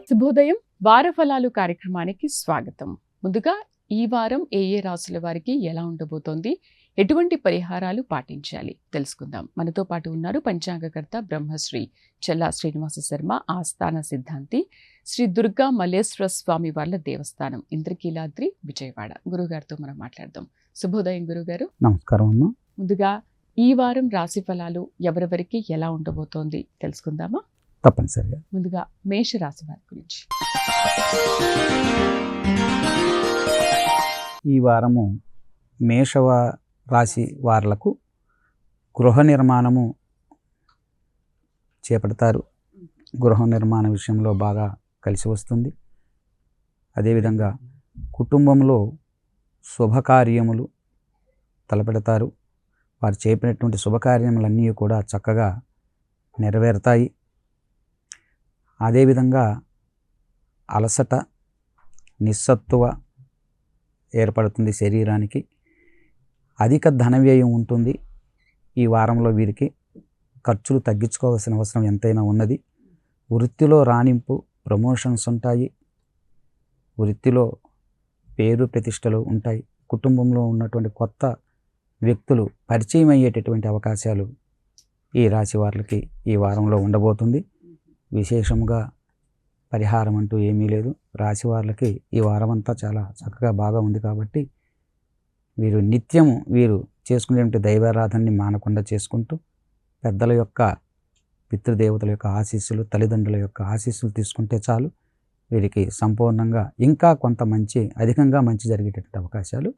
శుభోదయం. వారఫలాలు కార్యక్రమానికి స్వాగతం. ముందుగా ఈ వారం ఏ ఏ రాశుల వారికి ఎలా ఉండబోతోంది, ఎటువంటి పరిహారాలు పాటించాలి తెలుసుకుందాం. మనతో పాటు ఉన్నారు పంచాంగకర్త బ్రహ్మశ్రీ చెల్లా శ్రీనివాస శర్మ, ఆస్థాన సిద్ధాంతి శ్రీ దుర్గా మల్లేశ్వర స్వామి వార్ల దేవస్థానం, ఇంద్రకీలాద్రి, విజయవాడ. గురుగారితో మనం మాట్లాడదాం. శుభోదయం గురుగారు. నమస్కారం అమ్మా. ముందుగా ఈ వారం రాశి ఫలాలు ఎవరెవరికి ఎలా ఉండబోతోంది తెలుసుకుందామా? తప్పనిసరిగా. ముందుగా మేష రాశి వారి గురించి. ఈ వారము మేషవ రాశి వారులకు గృహ నిర్మాణము చేపడతారు. గృహ నిర్మాణ విషయంలో బాగా కలిసి వస్తుంది. అదేవిధంగా కుటుంబంలో శుభకార్యములు తలపెడతారు. వారు చేపట్టినటువంటి శుభకార్యములన్నీ కూడా చక్కగా నెరవేరుతాయి. అదేవిధంగా అలసట, నిస్సత్తువ ఏర్పడుతుంది శరీరానికి. అధిక ధన వ్యయం ఉంటుంది. ఈ వారంలో వీరికి ఖర్చులు తగ్గించుకోవాల్సిన అవసరం ఎంతైనా ఉన్నది. వృత్తిలో రాణింపు, ప్రమోషన్స్ ఉంటాయి. వృత్తిలో పేరు ప్రతిష్టలు ఉంటాయి. కుటుంబంలో ఉన్నటువంటి కొత్త వ్యక్తులు పరిచయం అయ్యేటటువంటి అవకాశాలు ఈ రాశి వారికి ఈ వారంలో ఉండబోతుంది. విశేషంగా పరిహారం అంటూ ఏమీ లేదు. రాశి వారికి ఈ వారం అంతా చాలా చక్కగా బాగా ఉంది కాబట్టి వీరు నిత్యము వీరు చేసుకునేటువంటి దైవారాధనని మానకుండా చేసుకుంటూ పెద్దల యొక్క, పితృదేవతల యొక్క ఆశీస్సులు, తల్లిదండ్రుల యొక్క ఆశీస్సులు తీసుకుంటే చాలు. వీరికి సంపూర్ణంగా ఇంకా కొంత అధికంగా మంచి జరిగేటటువంటి అవకాశాలు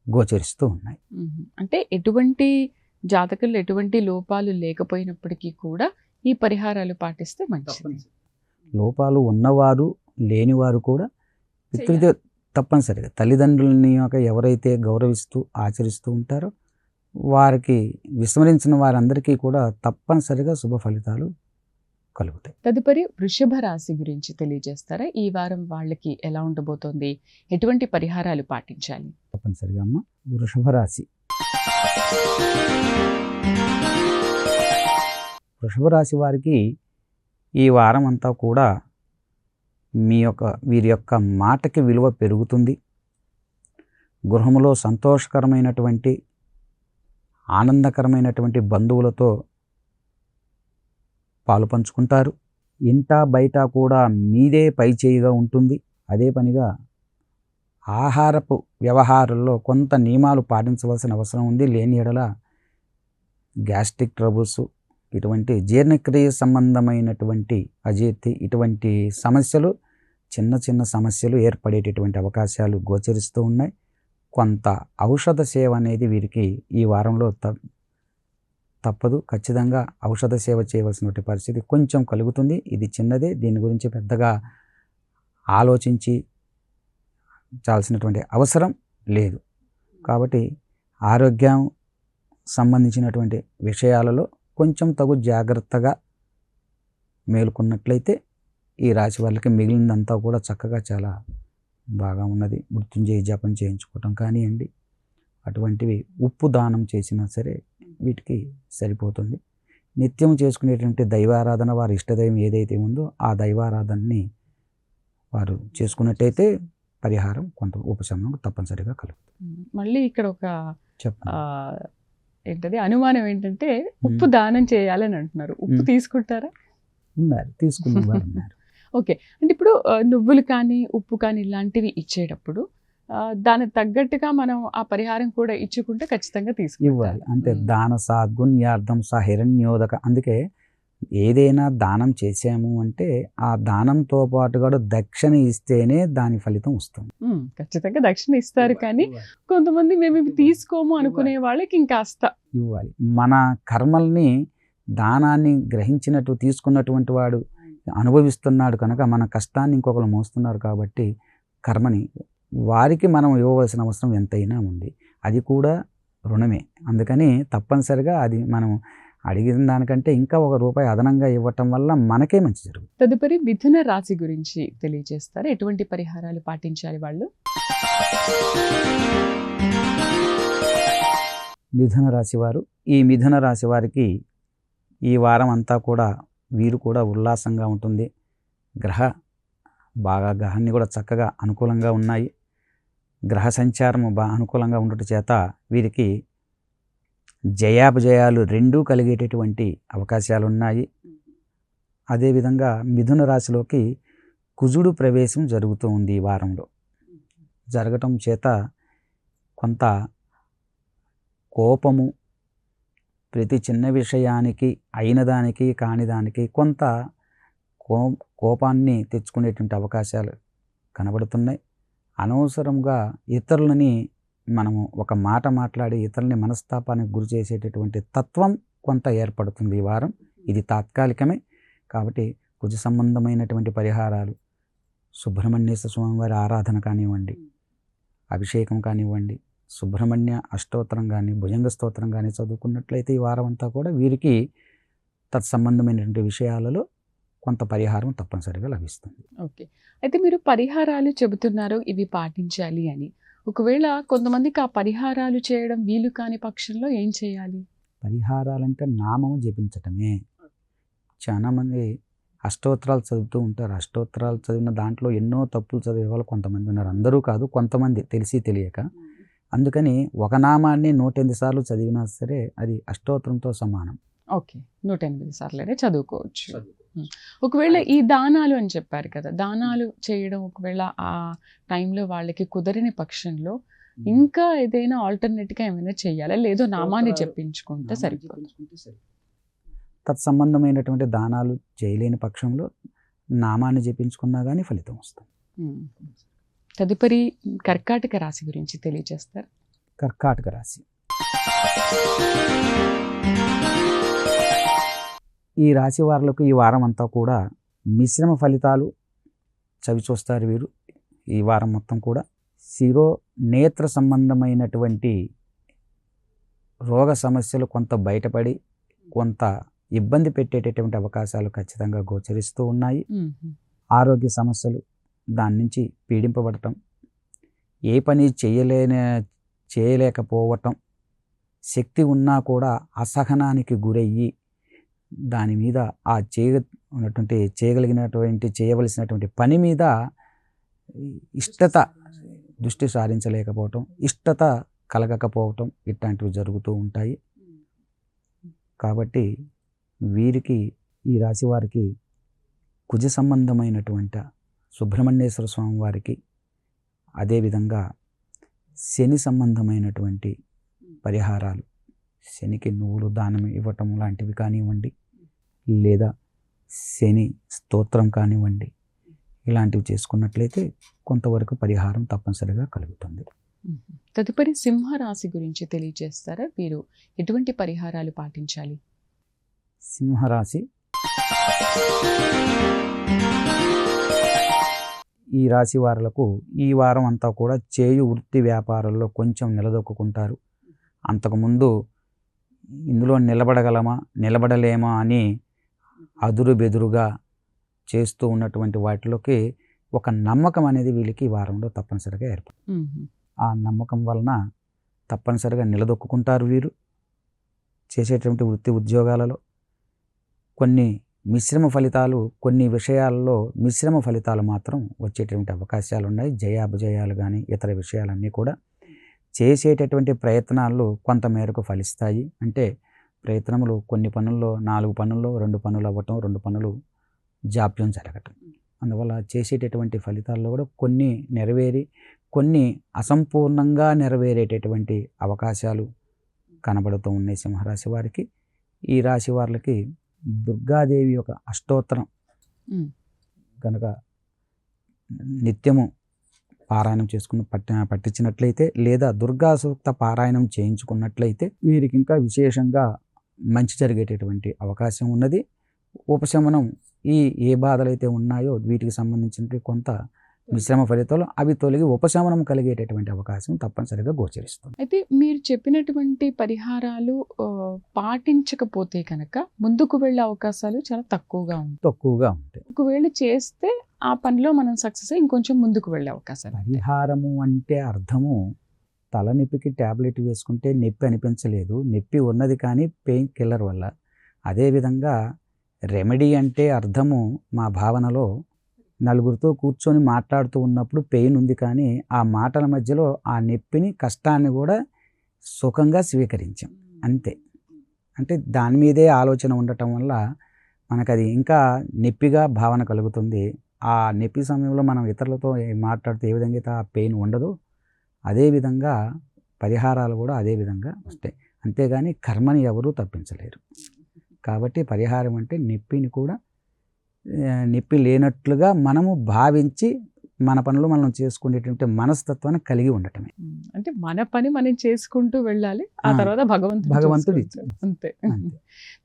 గోచరిస్తూ ఉన్నాయి. అంటే ఎటువంటి జాతకులు ఎటువంటి లోపాలు లేకపోయినప్పటికీ కూడా ఈ పరిహారాలు పాటిస్తే మంచిది. లోపాలు ఉన్నవారు లేనివారు కూడా తప్పనిసరిగా తల్లిదండ్రులని ఎవరైతే గౌరవిస్తూ ఆచరిస్తూ ఉంటారో వారికి విస్మరించిన వారందరికీ కూడా తప్పనిసరిగా శుభ ఫలితాలు కలుగుతాయి. తదుపరి వృషభ రాశి గురించి తెలియజేస్తారా? ఈ వారం వాళ్ళకి ఎలా ఉండబోతోంది, ఎటువంటి పరిహారాలు పాటించాలి? తప్పనిసరిగా అమ్మ. వృషభ రాశి. వృషభ రాశి వారికి ఈ వారం అంతా కూడా వీరి యొక్క మాటకి విలువ పెరుగుతుంది. గృహంలో సంతోషకరమైనటువంటి, ఆనందకరమైనటువంటి బంధువులతో పాలు పంచుకుంటారు. ఇంట బయట కూడా మీదే పైచేయిగా ఉంటుంది. అదే పనిగా ఆహారపు వ్యవహారాల్లో కొంత నియమాలు పాటించవలసిన అవసరం ఉంది. లేని ఎడల గ్యాస్ట్రిక్ ట్రబుల్స్, ఇటువంటి జీర్ణక్రియ సంబంధమైనటువంటి అజీర్తి, ఇటువంటి సమస్యలు, చిన్న చిన్న సమస్యలు ఏర్పడేటటువంటి అవకాశాలు గోచరిస్తూ ఉన్నాయి. కొంత ఔషధ సేవ అనేది వీరికి ఈ వారంలో తప్పదు. ఖచ్చితంగా ఔషధ సేవ చేయవలసిన పరిస్థితి కొంచెం కలుగుతుంది. ఇది చిన్నదే, దీని గురించి పెద్దగా ఆలోచించి చాల్సినటువంటి అవసరం లేదు. కాబట్టి ఆరోగ్యం సంబంధించినటువంటి విషయాలలో కొంచెం తగు జాగ్రత్తగా మేలుకున్నట్లయితే ఈ రాశి వాళ్ళకి మిగిలిందంతా కూడా చక్కగా చాలా బాగా ఉన్నది. మృత్యుంజయ జపం చేయించుకోవటం కానివ్వండి, అటువంటివి ఉప్పు దానం చేసినా సరే వీటికి సరిపోతుంది. నిత్యం చేసుకునేటువంటి దైవారాధన, వారి ఇష్టదైవం ఏదైతే ఉందో ఆ దైవారాధనని వారు చేసుకున్నట్టయితే పరిహారం కొంత ఉపశమనం తప్పనిసరిగా కలుగుతుంది. మళ్ళీ ఇక్కడ ఒక ఏంటది అనుమానం ఏంటంటే, ఉప్పు దానం చేయాలని అంటున్నారు. ఉప్పు తీసుకుంటారా? ఉన్నారు, తీసుకున్న వారు ఉన్నారు. ఓకే. అంటే ఇప్పుడు నువ్వులు కానీ ఉప్పు కానీ ఇలాంటివి ఇచ్చేటప్పుడు దానికి తగ్గట్టుగా మనం ఆ పరిహారం కూడా ఇచ్చుకుంటే ఖచ్చితంగా ఇవ్వాలి. అంటే దాన సాద్గుణ్యార్థం సహిరణ్యోదక. అందుకే ఏదైనా దానం చేసాము అంటే ఆ దానంతో పాటుగా దక్షిణ ఇస్తేనే దాని ఫలితం వస్తుంది. ఖచ్చితంగా దక్షిణ ఇస్తారు, కానీ కొంతమంది మేము ఇవి తీసుకోము అనుకునే వాళ్ళకి ఇంకాస్త ఇవ్వాలి. మన కర్మల్ని, దానాన్ని గ్రహించినట్టు తీసుకున్నటువంటి వాడు అనుభవిస్తున్నాడు కనుక మన కష్టాన్ని ఇంకొకరు మోస్తున్నారు కాబట్టి కర్మని వారికి మనం ఇవ్వవలసిన అవసరం ఎంతైనా ఉంది. అది కూడా రుణమే. అందుకని తప్పనిసరిగా అది మనం అడిగిన దానికంటే ఇంకా ₹1 అదనంగా ఇవ్వటం వల్ల మనకే మంచి జరుగుతుంది. తదుపరి మిథున రాశి గురించి తెలియజేస్తారు. ఎటువంటి పరిహారాలు పాటించాలి వాళ్ళు? మిథున రాశి వారు. ఈ మిథున రాశి వారికి ఈ వారం అంతా కూడా వీరు కూడా ఉల్లాసంగా ఉంటుంది. గ్రహాన్ని కూడా చక్కగా అనుకూలంగా ఉన్నాయి. గ్రహ సంచారము అనుకూలంగా ఉండటం చేత వీరికి జయాపజయాలు రెండూ కలిగేటటువంటి అవకాశాలు ఉన్నాయి. అదేవిధంగా మిథున రాశిలోకి కుజుడు ప్రవేశం జరుగుతూ ఉంది. ఈ వారంలో జరగటం చేత కొంత కోపము, ప్రతి చిన్న విషయానికి అయిన దానికి కాని దానికి కొంత కోపాన్ని తెచ్చుకునేటువంటి అవకాశాలు కనబడుతున్నాయి. అనవసరంగా ఇతరులని మనము ఒక మాట మాట్లాడి ఇతరులని మనస్తాపానికి గురి చేసేటటువంటి తత్వం కొంత ఏర్పడుతుంది ఈ వారం. ఇది తాత్కాలికమే. కాబట్టి కుజ సంబంధమైనటువంటి పరిహారాలు, సుబ్రహ్మణ్యేశ్వర స్వామి వారి ఆరాధన కానివ్వండి, అభిషేకం కానివ్వండి, సుబ్రహ్మణ్య అష్టోత్తరం కానీ భుజంగ స్తోత్రం కానీ చదువుకున్నట్లయితే ఈ వారం అంతా కూడా వీరికి తత్సంబంధమైనటువంటి విషయాలలో కొంత పరిహారం తప్పనిసరిగా లభిస్తుంది. ఓకే. అయితే మీరు పరిహారాలు చెబుతున్నారు ఇవి పాటించాలి అని. ఒకవేళ కొంతమందికి ఆ పరిహారాలు చేయడం వీలు కాని పక్షంలో ఏం చేయాలి? పరిహారాలంటే నామము జపించటమే. చాలామంది అష్టోత్తరాలు చదువుతూ ఉంటారు. అష్టోత్తరాలు చదివిన దాంట్లో ఎన్నో తప్పులు చదివే వాళ్ళు కొంతమంది ఉన్నారు. అందరూ కాదు, కొంతమంది తెలిసి తెలియక. అందుకని ఒక నామాన్ని 108 సార్లు చదివినా సరే అది అష్టోత్తరంతో సమానం. ఓకే, 108 సార్లనే చదువుకోవచ్చు. ఒకవేళ ఈ దానాలు అని చెప్పారు కదా, దానాలు చేయడం ఒకవేళ ఆ టైంలో వాళ్ళకి కుదరని పక్షంలో ఇంకా ఏదైనా ఆల్టర్నేట్గా ఏమైనా చేయాలా, లేదో నామాన్ని చెప్పించుకుంటే సరిపోతుంది? తత్సంబంధమైనటువంటి దానాలు చేయలేని పక్షంలో నామాన్ని జపించుకున్నా కానీ ఫలితం వస్తుంది. తదుపరి కర్కాటక రాశి గురించి తెలియజేస్తారు. కర్కాటక రాశి. ఈ రాశి వారులకు ఈ వారం అంతా కూడా మిశ్రమ ఫలితాలు చవిచూస్తారు వీరు. ఈ వారం మొత్తం కూడా నేత్ర సంబంధమైనటువంటి రోగ సమస్యలు కొంత బయటపడి కొంత ఇబ్బంది పెట్టేటటువంటి అవకాశాలు ఖచ్చితంగా గోచరిస్తూ ఉన్నాయి. ఆరోగ్య సమస్యలు దాని నుంచి పీడింపబడటం, ఏ పని చేయలేకపోవటం, శక్తి ఉన్నా కూడా అసహనానికి గురయ్యి దాని మీద ఆ చేయవలసినటువంటి పని మీద దృష్టి సారించలేకపోవటం, ఇష్టత కలగకపోవటం ఇట్లాంటివి జరుగుతూ ఉంటాయి. కాబట్టి వీరికి ఈ రాశి వారికి కుజ సంబంధమైనటువంటి సుబ్రహ్మణ్యేశ్వర స్వామి వారికి, అదేవిధంగా శని సంబంధమైనటువంటి పరిహారాలు, శనికి నువ్వులు దానం ఇవ్వటం లాంటివి కానివ్వండి, లేదా శని స్తోత్రం కానివ్వండి, ఇలాంటివి చేసుకున్నట్లయితే కొంతవరకు పరిహారం తప్పనిసరిగా కలుగుతుంది. తదుపరి సింహరాశి గురించి తెలియజేస్తారా? వీరు ఎటువంటి పరిహారాలు పాటించాలి? సింహరాశి. ఈ రాశి వారులకు ఈ వారం అంతా కూడా చేయు వృత్తి వ్యాపారాల్లో కొంచెం నిలదొక్కుంటారు. అంతకుముందు ఇందులో నిలబడలేమా అని అదురు బెదురుగా చేస్తూ ఉన్నటువంటి వాటిలోకి ఒక నమ్మకం అనేది వీళ్ళకి ఈ వారంలో తప్పనిసరిగా ఏర్పడుతుంది. ఆ నమ్మకం వలన తప్పనిసరిగా నిలదొక్కుంటారు వీరు. చేసేటువంటి వృత్తి ఉద్యోగాలలో కొన్ని విషయాల్లో మిశ్రమ ఫలితాలు మాత్రం వచ్చేటువంటి అవకాశాలు ఉన్నాయి. జయాపజయాలు కానీ ఇతర విషయాలన్నీ కూడా చేసేటటువంటి ప్రయత్నాలు కొంతమేరకు ఫలిస్తాయి. అంటే ప్రయత్నములు కొన్ని పనుల్లో 4 పనుల్లో 2 పనులు అవ్వటం, 2 పనులు జాప్యం జరగటం. అందువల్ల చేసేటటువంటి ఫలితాల్లో కూడా కొన్ని నెరవేరి కొన్ని అసంపూర్ణంగా నెరవేరేటటువంటి అవకాశాలు కనబడుతూ ఉన్నాయి సింహరాశి వారికి. ఈ రాశి వారికి దుర్గాదేవి యొక్క అష్టోత్తరం కనుక నిత్యము పారాయణం చేసుకుని పట్టించినట్లయితే, లేదా దుర్గా సూక్త పారాయణం చేయించుకున్నట్లయితే వీరికి ఇంకా విశేషంగా మంచి జరిగేటటువంటి అవకాశం ఉన్నది. ఉపశమనం ఏ బాధలైతే ఉన్నాయో వీటికి సంబంధించిన కొంత మిశ్రమ ఫలితాలు అవి తొలగి ఉపశమనం కలిగేటటువంటి అవకాశం తప్పనిసరిగా గోచరిస్తుంది. అయితే మీరు చెప్పినటువంటి పరిహారాలు పాటించకపోతే కనుక ముందుకు వెళ్ళే అవకాశాలు చాలా తక్కువగా ఉంటాయి. ఒకవేళ చేస్తే ఆ పనిలో మనం సక్సెస్ ఇంకొంచెం ముందుకు వెళ్ళే అవకాశాలు. పరిహారము అంటే అర్థము తలనొప్పికి ట్యాబ్లెట్ వేసుకుంటే నొప్పి అనిపించలేదు, నొప్పి ఉన్నది కానీ పెయిన్ కిల్లర్ వల్ల. అదేవిధంగా రెమెడీ అంటే అర్థము మా భావనలో నలుగురితో కూర్చొని మాట్లాడుతూ ఉన్నప్పుడు పెయిన్ ఉంది కానీ ఆ మాటల మధ్యలో ఆ నొప్పిని కష్టాన్ని కూడా సుఖంగా స్వీకరించాం అంతే. అంటే దాని మీదే ఆలోచన ఉండటం వల్ల మనకు అది ఇంకా నొప్పిగా భావన కలుగుతుంది. ఆ నొప్పి సమయంలో మనం ఇతరులతో మాట్లాడితే ఏ విధంగా అయితే ఆ పెయిన్ ఉండదో అదేవిధంగా పరిహారాలు కూడా అదే విధంగా వస్తాయి. అంతేగాని కర్మని ఎవరూ తప్పించలేరు. కాబట్టి పరిహారం అంటే నొప్పిని కూడా నొప్పి లేనట్లుగా మనము భావించి మన పనులు మనం చేసుకునేటువంటి మనస్తత్వాన్ని కలిగి ఉండటమే. అంటే మన పని మనం చేసుకుంటూ వెళ్ళాలి, ఆ తర్వాత భగవంతుడు అంతే.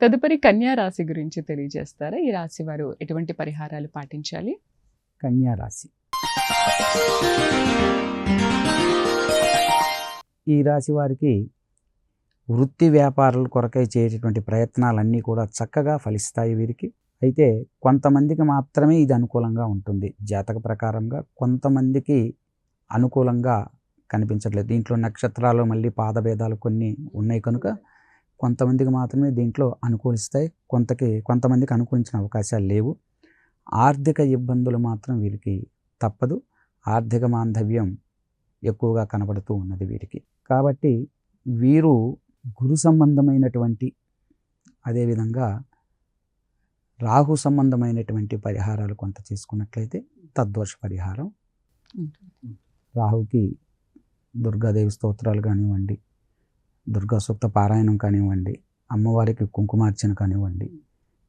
తదుపరి కన్యా రాశి గురించి తెలియజేస్తారా? ఈ రాశి వారు ఎటువంటి పరిహారాలు పాటించాలి? కన్యా రాశి, ఈ రాశి వారికి వృత్తి వ్యాపారాల కొరకై చేసేటువంటి ప్రయత్నాలన్నీ కూడా చక్కగా ఫలిస్తాయి వీరికి. అయితే కొంతమందికి మాత్రమే ఇది అనుకూలంగా ఉంటుంది. జాతక ప్రకారంగా కొంతమందికి అనుకూలంగా కనిపించట్లేదు. దీంట్లో నక్షత్రాలు మళ్ళీ పాదభేదాలు కొన్ని ఉన్నాయి కనుక కొంతమందికి మాత్రమే దీంట్లో అనుకూలిస్తాయి, కొంతమందికి అనుకూలించిన అవకాశాలు లేవు. ఆర్థిక ఇబ్బందులు మాత్రం వీరికి తప్పదు. ఆర్థిక మాంధవ్యం ఎక్కువగా కనబడుతూ ఉన్నది వీరికి. కాబట్టి వీరు గురు సంబంధమైనటువంటి అదేవిధంగా రాహు సంబంధమైనటువంటి పరిహారాలు కొంత చేసుకున్నట్లయితే తద్దోష పరిహారం. రాహుకి దుర్గాదేవి స్తోత్రాలు కానివ్వండి, దుర్గా సూక్త పారాయణం కానివ్వండి, అమ్మవారికి కుంకుమార్చన కానివ్వండి,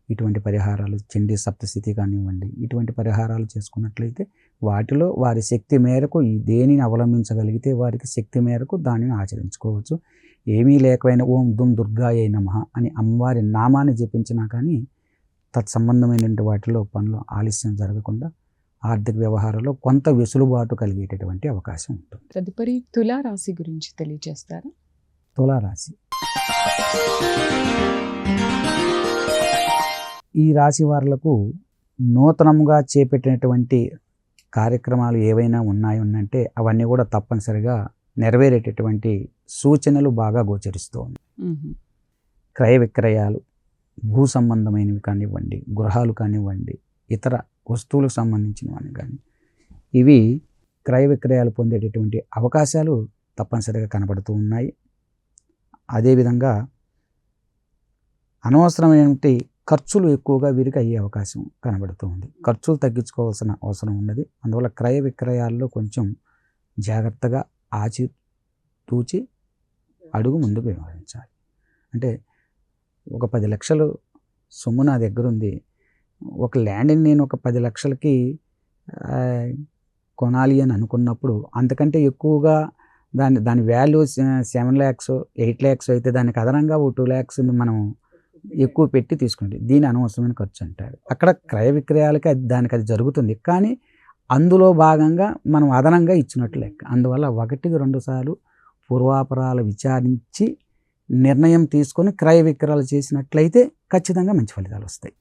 ఇటువంటి పరిహారాలు, చండీ సప్తశతి కానివ్వండి, ఇటువంటి పరిహారాలు చేసుకున్నట్లయితే వాటిలో వారి శక్తి మేరకు దేనిని అవలంబించగలిగితే వారికి శక్తి మేరకు దానిని ఆచరించుకోవచ్చు. ఏమీ లేకపోయినా ఓం దుమ్ దుర్గాయై నమః అని అమ్మవారి నామాన్ని జపించినా కానీ తత్సంబంధమైనటువంటి వాటిలో పనులు ఆలస్యం జరగకుండా ఆర్థిక వ్యవహారాల్లో కొంత వెసులుబాటు కలిగేటటువంటి అవకాశం ఉంటుంది. తదుపరి తులారాశి గురించి తెలియజేస్తారా? తులారాశి, ఈ రాశి వారులకు నూతనంగా చేపట్టినటువంటి కార్యక్రమాలు ఏవైనా ఉన్నాయంటే అవన్నీ కూడా తప్పనిసరిగా నెరవేరేటటువంటి సూచనలు బాగా గోచరిస్తూ ఉన్నాయి. క్రయ విక్రయాలు, భూ సంబంధమైనవి కానివ్వండి, గృహాలు కానివ్వండి, ఇతర వస్తువులకు సంబంధించినవని కానీ ఇవి క్రయ విక్రయాలు పొందేటటువంటి అవకాశాలు తప్పనిసరిగా కనబడుతూ ఉన్నాయి. అదేవిధంగా అనవసరమైనటువంటి ఖర్చులు ఎక్కువగా వీరికి అయ్యే అవకాశం కనబడుతూ ఉంది. ఖర్చులు తగ్గించుకోవాల్సిన అవసరం ఉన్నది. అందువల్ల క్రయ విక్రయాల్లో కొంచెం జాగ్రత్తగా ఆచితూచి అడుగు ముందుకు వ్యవహరించాలి. అంటే ఒక 10 లక్షలు సొమ్ము నా దగ్గర ఉంది, ఒక ల్యాండ్ని నేను ఒక 10 లక్షలకి కొనాలి అని అనుకున్నప్పుడు అంతకంటే ఎక్కువగా దాని వాల్యూ 7 lakhs 8 lakhs అయితే దానికి అదనంగా 2 lakhs మనం ఎక్కువ పెట్టి తీసుకుంటే దీని అనవసరమైన ఖర్చు అంటారు. అక్కడ క్రయ విక్రయాలకి దానికి అది జరుగుతుంది, కానీ అందులో భాగంగా మనం అదనంగా ఇచ్చినట్లు లెక్క. అందువల్ల 1-2 సార్లు పూర్వాపరాలు విచారించి నిర్ణయం తీసుకొని క్రయ విక్రయాలు చేసినట్లయితే ఖచ్చితంగా మంచి ఫలితాలు వస్తాయి.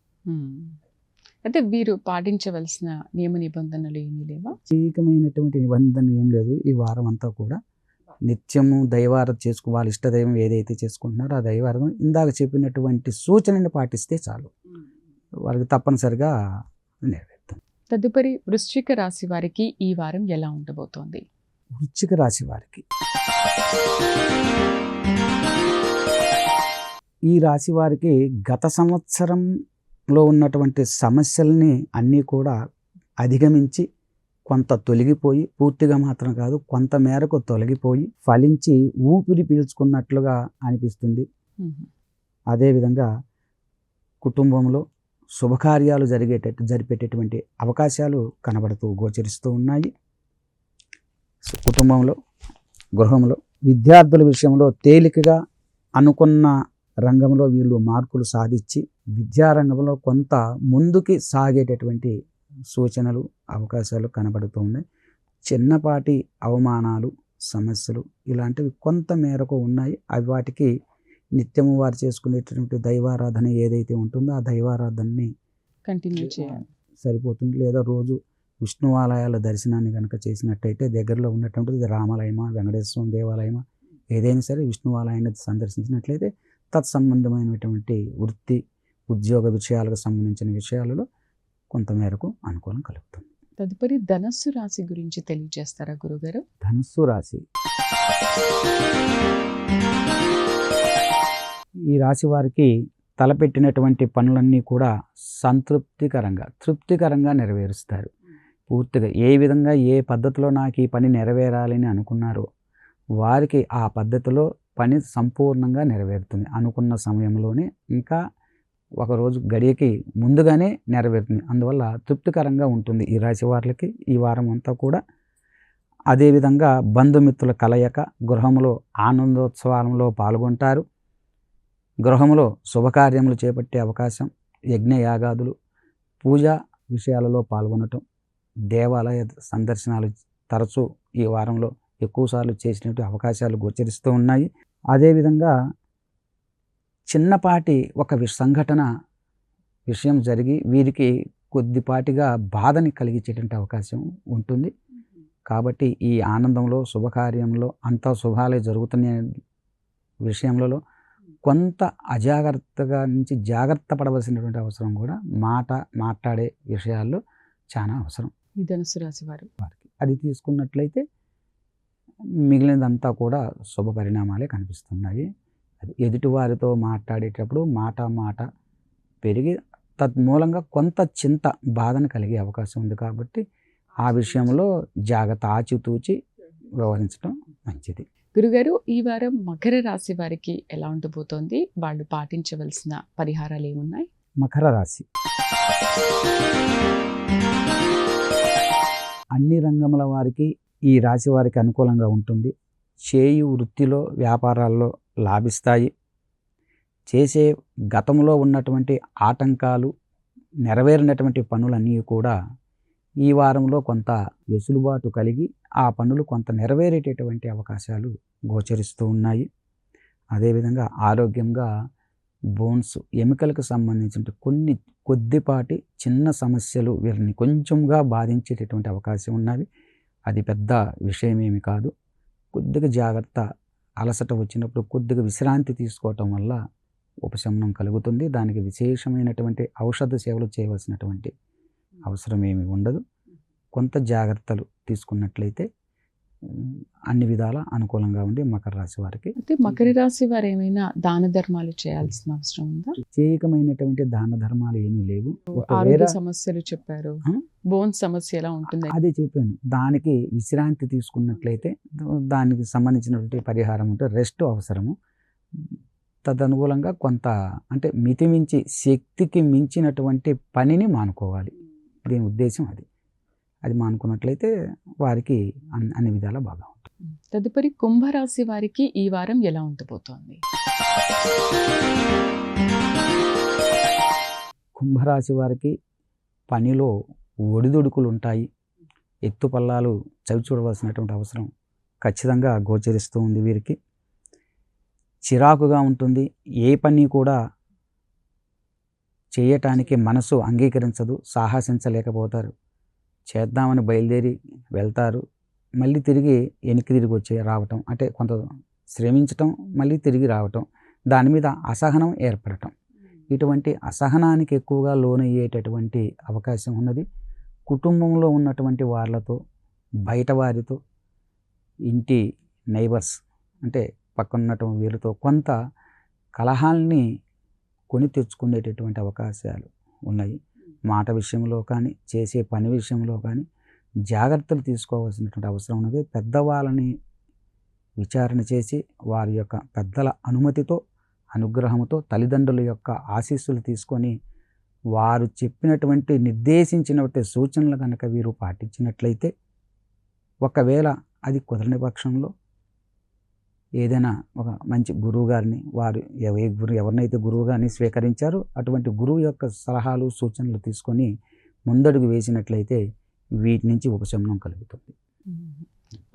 అయితే వీరు పాటించవలసిన నియమ నిబంధనలు ఏమీ లేవా? ప్రత్యేకమైనటువంటి నిబంధనలు ఏం లేదు. ఈ వారం అంతా కూడా నిత్యము దైవారాధన చేసుకో, వాళ్ళ ఇష్టదైవం ఏదైతే చేసుకుంటున్నారో ఆ దైవారాధన ఇందాక చెప్పినటువంటి సూచనని పాటిస్తే చాలు, వారికి తప్పనిసరిగా నెరవేరుతుంది. తదుపరి వృశ్చిక రాశి వారికి ఈ వారం ఎలా ఉండబోతోంది? వృశ్చిక రాశి వారికి, ఈ రాశి వారికి గత సంవత్సరంలో ఉన్నటువంటి సమస్యల్ని అన్నీ కూడా అధిగమించి కొంత తొలగిపోయి, పూర్తిగా మాత్రం కాదు కొంత మేరకు తొలగిపోయి ఫలించి ఊపిరి పీల్చుకున్నట్లుగా అనిపిస్తుంది. అదేవిధంగా కుటుంబంలో శుభకార్యాలు జరిపేటటువంటి అవకాశాలు గోచరిస్తూ ఉన్నాయి. కుటుంబంలో, గృహంలో, విద్యార్థుల విషయంలో తేలికగా అనుకున్న రంగంలో వీళ్ళు మార్కులు సాధించి విద్యారంగంలో కొంత ముందుకి సాగేటటువంటి సూచనలు, అవకాశాలు కనబడుతూ ఉన్నాయి. చిన్నపాటి అవమానాలు, సమస్యలు ఇలాంటివి కొంత మేరకు ఉన్నాయి. అవి వాటికి నిత్యము వారు చేసుకునేటటువంటి దైవారాధన ఏదైతే ఉంటుందో ఆ దైవారాధనని కంటిన్యూ చేయాలి, సరిపోతుంది. లేదా రోజు విష్ణు ఆలయాల దర్శనాన్ని కనుక చేసినట్టయితే దగ్గరలో ఉన్నటువంటిది రామాలయమా, వెంకటేశ్వర స్వామి దేవాలయమా, ఏదైనా సరే విష్ణు ఆలయాన్ని సందర్శించినట్లయితే తత్సంబంధమైనటువంటి వృత్తి ఉద్యోగ విషయాలకు సంబంధించిన విషయాలలో కొంతమేరకు అనుకూలం కలుగుతుంది. తదుపరి ధనస్సు రాశి గురించి తెలియజేస్తారా గురుగారు? ధనుస్సు రాశి, ఈ రాశి వారికి తలపెట్టినటువంటి పనులన్నీ కూడా తృప్తికరంగా నెరవేరుస్తారు. పూర్తిగా ఏ విధంగా ఏ పద్ధతిలో నాకు ఈ పని నెరవేరాలని అనుకున్నారో వారికి ఆ పద్ధతిలో పని సంపూర్ణంగా నెరవేరుతుంది. అనుకున్న సమయంలోనే ఇంకా ఒకరోజు గడియకి ముందుగానే నెరవేరుతుంది. అందువల్ల తృప్తికరంగా ఉంటుంది ఈ రాశి వారికి ఈ వారం అంతా కూడా. అదేవిధంగా బంధుమిత్రుల కలయిక, గృహంలో ఆనందోత్సవాలలో పాల్గొంటారు. గృహంలో శుభకార్యములు చేపట్టే అవకాశం, యజ్ఞయాగాదులు, పూజా విషయాలలో పాల్గొనటం, దేవాలయ సందర్శనాలు తరచూ ఈ వారంలో ఎక్కువసార్లు చేసినట్టు అవకాశాలు గోచరిస్తూ ఉన్నాయి. అదేవిధంగా చిన్నపాటి ఒక సంఘటన విషయం జరిగి వీరికి కొద్దిపాటిగా బాధని కలిగించేటువంటి అవకాశం ఉంటుంది. కాబట్టి ఈ ఆనందంలో శుభకార్యంలో అంతా శుభాలే జరుగుతున్న విషయంలో కొంత అజాగ్రత్తగా నుంచి జాగ్రత్త పడవలసినటువంటి అవసరం కూడా మాట్లాడే విషయాల్లో చాలా అవసరం ఈ ధనుసు రాశి వారికి. అది తీసుకున్నట్లయితే మిగిలినదంతా కూడా శుభ పరిణామాలే కనిపిస్తున్నాయి. అది ఎదుటివారితో మాట్లాడేటప్పుడు మాట పెరిగి తద్మూలంగా కొంత చింత బాధను కలిగే అవకాశం ఉంది. కాబట్టి ఆ విషయంలో జాగ్రత్త ఆచితూచి వ్యవహరించడం మంచిది. గురుగారు, ఈ వారం మకర రాశి వారికి ఎలా ఉండబోతోంది? వాళ్ళు పాటించవలసిన పరిహారాలు ఏమున్నాయి? మకర రాశి అన్ని రంగముల వారికి ఈ రాశి వారికి అనుకూలంగా ఉంటుంది. చేయు వృత్తిలో వ్యాపారాల్లో లాభిస్తాయి. చేసే గతంలో ఉన్నటువంటి ఆటంకాలు, నెరవేరినటువంటి పనులన్నీ కూడా ఈ వారంలో కొంత వెసులుబాటు కలిగి ఆ పనులు కొంత నెరవేరేటటువంటి అవకాశాలు గోచరిస్తూ ఉన్నాయి. అదేవిధంగా ఆరోగ్యంగా బోన్స్, ఎముకలకు సంబంధించిన కొద్దిపాటి చిన్న సమస్యలు వీరిని కొంచెంగా బాధించేటటువంటి అవకాశం ఉన్నవి. అది పెద్ద విషయమేమి కాదు. కొద్దిగా జాగ్రత్త, అలసట వచ్చినప్పుడు కొద్దిగా విశ్రాంతి తీసుకోవటం వల్ల ఉపశమనం కలుగుతుంది. దానికి విశేషమైనటువంటి ఔషధ సేవలు చేయవలసినటువంటి అవసరం ఏమి ఉండదు. కొంత జాగ్రత్తలు తీసుకున్నట్లయితే అన్ని విధాల అనుకూలంగా ఉండి మకర రాశి వారికి. అయితే మకర రాశి వారు ఏమైనా దాన ధర్మాలు చేయాల్సిన అవసరం ఉందా? ప్రత్యేకమైనటువంటి దాన ధర్మాలు ఏమీ లేవు. ఆరోగ్య సమస్యలు చెప్పారు, బోన్ సమస్య ఎలా ఉంటుంది అదే చెప్పాను. దానికి విశ్రాంతి తీసుకున్నట్లయితే దానికి సంబంధించినటువంటి పరిహారం ఉంటే రెస్ట్ అవసరము. తదనుకూలంగా కొంత అంటే మితిమించి శక్తికి మించినటువంటి పనిని మానుకోవాలి. దీని ఉద్దేశం అది మానుకున్నట్లయితే వారికి అన్ని విధాలా బాగా ఉంటుంది. తదుపరి కుంభరాశి వారికి ఈ వారం ఎలా ఉండబోతోంది? కుంభరాశి వారికి పనిలో ఒడిదుడుకులు ఉంటాయి. ఎత్తుపల్లాలు చవి చూడవలసినటువంటి అవసరం ఖచ్చితంగా గోచరిస్తూ ఉంది. వీరికి చిరాకుగా ఉంటుంది. ఏ పని కూడా చేయటానికి మనసు అంగీకరించదు, సాహసించలేకపోతారు. చేద్దామని బయలుదేరి వెళ్తారు, మళ్ళీ తిరిగి వెనక్కి రావటం, అంటే కొంత శ్రమించటం మళ్ళీ తిరిగి రావటం, దాని మీద అసహనం ఏర్పడటం. ఇటువంటి అసహనానికి ఎక్కువగా లోనయ్యేటటువంటి అవకాశం ఉన్నది. కుటుంబంలో ఉన్నటువంటి వాళ్ళతో, బయట వారితో, ఇంటి నైబర్స్ అంటే పక్కనున్నటువంటి వీరితో కొంత కలహాల్ని కొని తెచ్చుకునేటటువంటి అవకాశాలు ఉన్నాయి. మాట విషయంలో కానీ, చేసే పని విషయంలో కానీ జాగ్రత్తలు తీసుకోవాల్సినటువంటి అవసరం ఉన్నది. పెద్దవాళ్ళని విచారణ చేసి వారి యొక్క పెద్దల అనుమతితో, అనుగ్రహంతో, తల్లిదండ్రుల యొక్క ఆశీస్సులు తీసుకొని వారు చెప్పినటువంటి నిర్దేశించినటువంటి సూచనలు కనుక వీరు పాటించినట్లయితే, ఒకవేళ అది కుదరని పక్షంలో ఏదైనా ఒక మంచి గురువు గారిని, వారు ఎవరినైతే గురువు గారిని స్వీకరించారో అటువంటి గురువు యొక్క సలహాలు సూచనలు తీసుకొని ముందడుగు వేసినట్లయితే వీటి నుంచి ఉపశమనం కలుగుతుంది.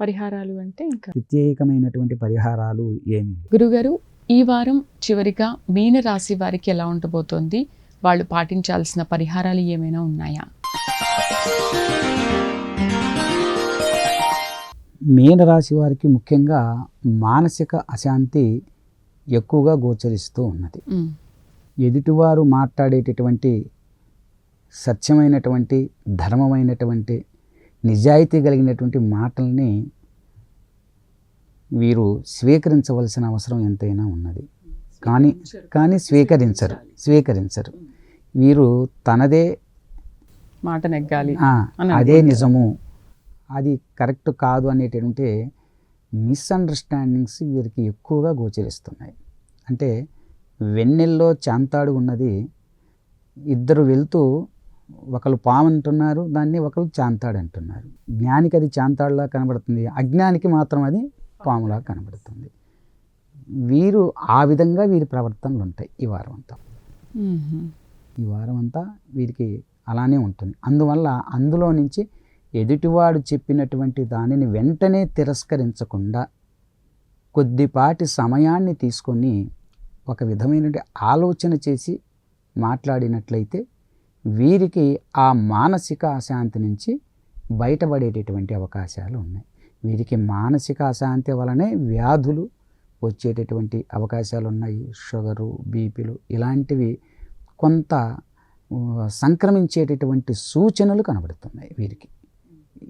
పరిహారాలు అంటే ఇంకా ప్రత్యేకమైనటువంటి పరిహారాలు ఏమి? గురుగారు, ఈ వారం చివరిగా మీన రాశి వారికి ఎలా ఉండబోతోంది? వాళ్ళు పాటించాల్సిన పరిహారాలు ఏమైనా ఉన్నాయా? మీనరాశి వారికి ముఖ్యంగా మానసిక అశాంతి ఎక్కువగా గోచరిస్తూ ఉన్నది. ఎదుటివారు మాట్లాడేటటువంటి సత్యమైనటువంటి ధర్మమైనటువంటి నిజాయితీ కలిగినటువంటి మాటల్ని వీరు స్వీకరించవలసిన అవసరం ఎంతైనా ఉన్నది. కానీ స్వీకరించరు. వీరు తనదే మాట నెగ్గాలి, అదే నిజము, అది కరెక్ట్ కాదు అనేటువంటి మిస్అండర్స్టాండింగ్స్ వీరికి ఎక్కువగా గోచరిస్తున్నాయి. అంటే వెన్నెల్లో చాంతాడు ఉన్నది, ఇద్దరు వెళ్తూ ఒకరు పాము అంటున్నారు, దాన్ని ఒకరు చాంతాడు అంటున్నారు. జ్ఞానికి అది చాంతాడులా కనబడుతుంది, అజ్ఞానికి మాత్రం అది పాములా కనబడుతుంది. వీరు ఆ విధంగా వీరి ప్రవర్తనలు ఉంటాయి ఈ వారం అంతా వీరికి అలానే ఉంటుంది. అందువల్ల అందులో నుంచి ఎదుటివాడు చెప్పినటువంటి దానిని వెంటనే తిరస్కరించకుండా కొద్దిపాటి సమయాన్ని తీసుకొని ఒక విధమైనటువంటి ఆలోచన చేసి మాట్లాడినట్లయితే వీరికి ఆ మానసిక అశాంతి నుంచి బయటపడేటటువంటి అవకాశాలు ఉన్నాయి. వీరికి మానసిక అశాంతి వలనే వ్యాధులు వచ్చేటటువంటి అవకాశాలు ఉన్నాయి. షుగరు, బీపీలు ఇలాంటివి కొంత సంక్రమించేటటువంటి సూచనలు కనబడుతున్నాయి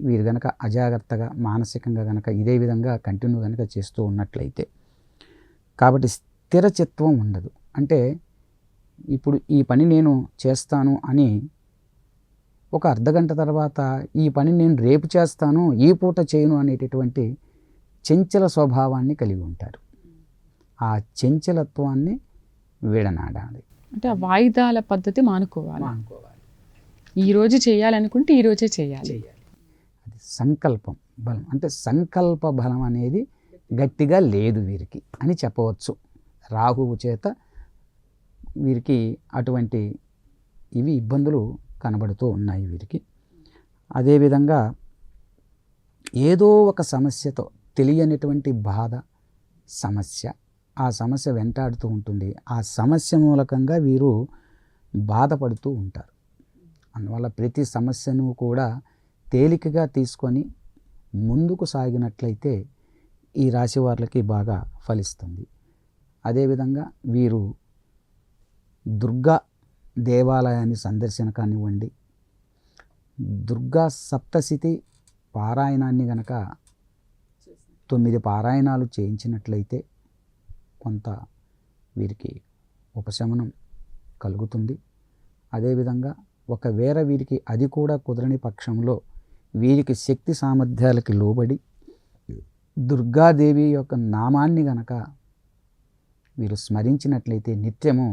వీరు కనుక అజాగ్రత్తగా మానసికంగా కనుక ఇదే విధంగా కంటిన్యూ కనుక చేస్తూ ఉన్నట్లయితే. కాబట్టి స్థిరచిత్వం ఉండదు. అంటే ఇప్పుడు ఈ పని నేను చేస్తాను అని ఒక అర్ధగంట తర్వాత ఈ పని నేను రేపు చేస్తాను, ఈ పూట చేయను అనేటటువంటి చంచల స్వభావాన్ని కలిగి ఉంటారు. ఆ చంచలత్వాన్ని విడనాడాలి. అంటే ఆ వాయిదాల పద్ధతి మానుకోవాలి. ఈరోజు చేయాలనుకుంటే ఈరోజే చేయాలి. అది సంకల్పం బలం. అంటే సంకల్ప బలం అనేది గట్టిగా లేదు వీరికి అని చెప్పవచ్చు. రాహువు చేత వీరికి అటువంటి ఇబ్బందులు కనబడుతూ ఉన్నాయి వీరికి. అదేవిధంగా ఏదో ఒక సమస్యతో తెలియనిటువంటి బాధ, సమస్య, ఆ సమస్య వెంటాడుతూ ఉంటుంది. ఆ సమస్య మూలకంగా వీరు బాధపడుతూ ఉంటారు. అందువల్ల ప్రతి సమస్యను కూడా తేలికగా తీసుకొని ముందుకు సాగినట్లయితే ఈ రాశి వారికి బాగా ఫలిస్తుంది. అదేవిధంగా వీరు దుర్గా దేవాలయాన్ని సందర్శన కానివ్వండి, దుర్గా సప్తశతి పారాయణాన్ని గనక 9 పారాయణాలు చేయించినట్లయితే కొంత వీరికి ఉపశమనం కలుగుతుంది. అదేవిధంగా ఒకవేళ వీరికి అది కూడా కుదరని పక్షంలో వీరికి శక్తి సామర్థ్యాలకి లోబడి దుర్గాదేవి యొక్క నామాన్ని గనక వీరు స్మరించినట్లయితే నిత్యము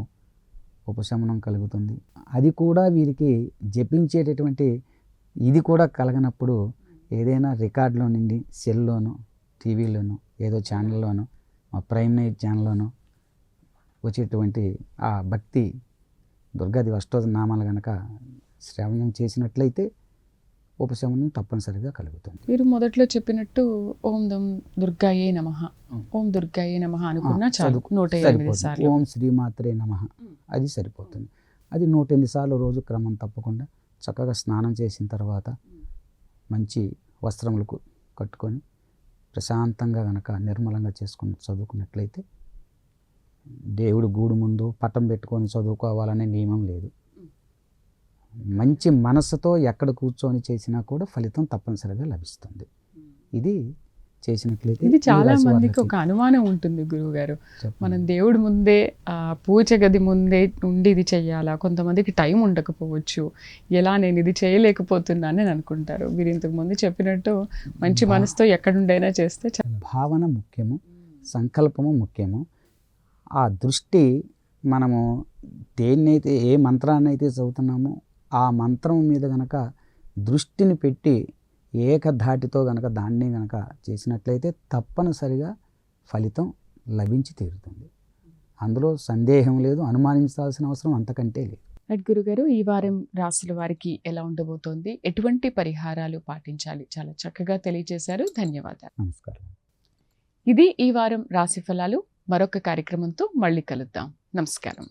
ఉపశమనం కలుగుతుంది. అది కూడా వీరికి జపించేటటువంటి ఇది కూడా కలగనప్పుడు ఏదైనా రికార్డులో నుండి సెల్లోనో టీవీలోనో ఏదో ఛానల్లోనో ప్రైమ్ నైట్ ఛానల్లోనో వచ్చేటువంటి ఆ భక్తి దుర్గాదేవి అష్టోత్తరనామాలు కనుక శ్రవణం చేసినట్లయితే ఉపశమనం తప్పనిసరిగా కలుగుతుంది. మీరు మొదట్లో చెప్పినట్టు ఓం దుర్గాయే నమః, ఓం దుర్గాయే నమః అనుకున్నా చాలు. 108 సార్లు ఓం శ్రీమాత్రే నమః అది సరిపోతుంది. అది 108 సార్లు రోజు క్రమం తప్పకుండా చక్కగా స్నానం చేసిన తర్వాత మంచి వస్త్రములకు కట్టుకొని ప్రశాంతంగా కనుక నిర్మలంగా చేసుకుని చదువుకున్నట్లయితే దేవుడు గూడు ముందు పట్టం పెట్టుకొని చదువుకోవాలనే నియమం లేదు. మంచి మనసుతో ఎక్కడ కూర్చొని చేసినా కూడా ఫలితం తప్పనిసరిగా లభిస్తుంది. ఇది చేసినట్లయితే ఇది చాలా మందికి ఒక అనుమానం ఉంటుంది గురువు గారు. మనం దేవుడి ముందే పూజ గది ముందే ఉండి ఇది చెయ్యాలా, కొంతమందికి టైం ఉండకపోవచ్చు, ఎలా నేను ఇది చేయలేకపోతున్నానని అనుకుంటారు. మీరు ఇంతకు ముందు చెప్పినట్టు మంచి మనసుతో ఎక్కడుండైనా చేస్తే భావన ముఖ్యము, సంకల్పము ముఖ్యము. ఆ దృష్టి మనము దేన్నైతే ఏ మంత్రాన్ని అయితే చదువుతున్నామో ఆ మంత్రం మీద గనక దృష్టిని పెట్టి ఏకధాటితో గనక దాన్ని గనక చేసినట్లయితే తప్పనిసరిగా ఫలితం లభించి తీరుతుంది. అందులో సందేహం లేదు, అనుమానించాల్సిన అవసరం అంతకంటే లేదు. రైట్ గురుగారు, ఈ వారం రాశుల వారికి ఎలా ఉండబోతోంది, ఎటువంటి పరిహారాలు పాటించాలి, చాలా చక్కగా తెలియజేశారు. ధన్యవాదాలు. నమస్కారం. ఇది ఈ వారం రాశి ఫలాలు. మరొక కార్యక్రమంతో మళ్ళీ కలుద్దాం. నమస్కారం.